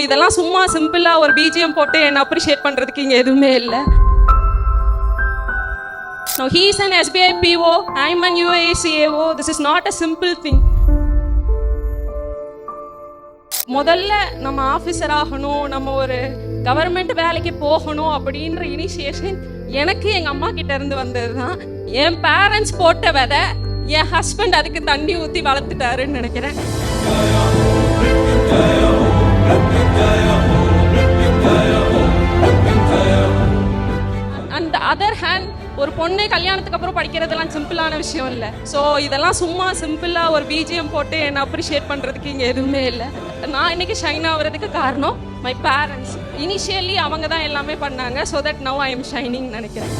இதெல்லாம் சும்மா சிம்பிளா ஒரு பிஜிஎம் போட்டு என்ன அப்ரிஷியேட் பண்றதுக்கு இங்க எதுவுமே இல்லை. No, he is an SBI PO, I am an UAE CAO. This is not a simple thing. முதல்ல நம்ம ஆஃபீஸர் ஆகணும், நம்ம ஒரு கவர்மெண்ட் வேலைக்கு போகணும் அப்படின்ற இனிஷியேஷன் எனக்கு எங்கள் அம்மா கிட்ட இருந்து வந்தது தான். என் பேரண்ட்ஸ் போட்ட விதை என் ஹஸ்பண்ட் அதுக்கு தண்ணி ஊற்றி வளர்த்துட்டாருன்னு நினைக்கிறேன். அண்ட் அதர் ஹேண்ட், ஒரு பொண்ணு கல்யாணத்துக்கு அப்புறம் படிக்கிறதுலாம் சிம்பிளான விஷயம் இல்லை. ஸோ இதெல்லாம் சும்மா சிம்பிளாக ஒரு பிஜிஎம் போட்டு என்னை அப்ரிஷியேட் பண்ணுறதுக்கு இங்கே எதுவுமே இல்லை. நான் இன்னைக்கு ஷைன் ஆகிறதுக்கு காரணம் மை பேரண்ட்ஸ். இனிஷியலி அவங்க தான் எல்லாமே பண்ணாங்க. So that now I am shining நினைக்கிறேன்.